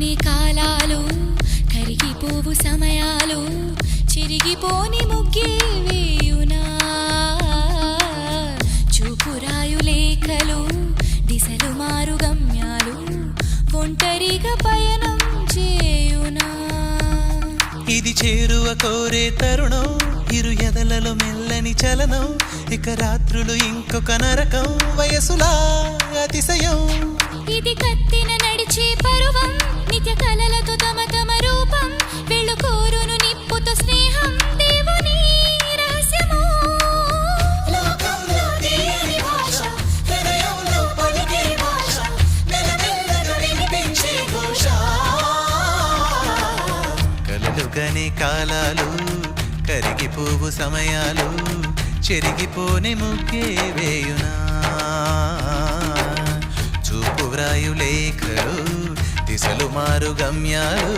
కలలుగనే కాలాలు కరిగిపోవు సమయాలు చిరిగిపోని ముగ్గే వేయునా చూపురాయు లేఖలు దిశలు మారు గమ్యాలు ఒంటరిగా పయనం చేయునా ఇది చేరువ కోరే తరుణం ఇరు ఎదలలో మెల్లని చలనం ఇక రాత్రులు ఇంకొక నరకం వయసులా అతిశయం ఇది కత్తిన నడిచే పరువం నిత్య కలలతో తమ తమ రూపం వెళ్ళు కోరును నిప్పుతో స్నేహం దేవుని రహస్యము లోకంలో దేని భాష హృదయంలో పలికే భాష మెల్లమెల్లగా వినిపించే ఘోష కలలుగనే కాలాలు కరిగిపోవు సమయాలు చెరిగిపోని ముగ్గే వేయునా చూపు వ్రాయు లేఖలు దిశలు మారు గమ్యాలు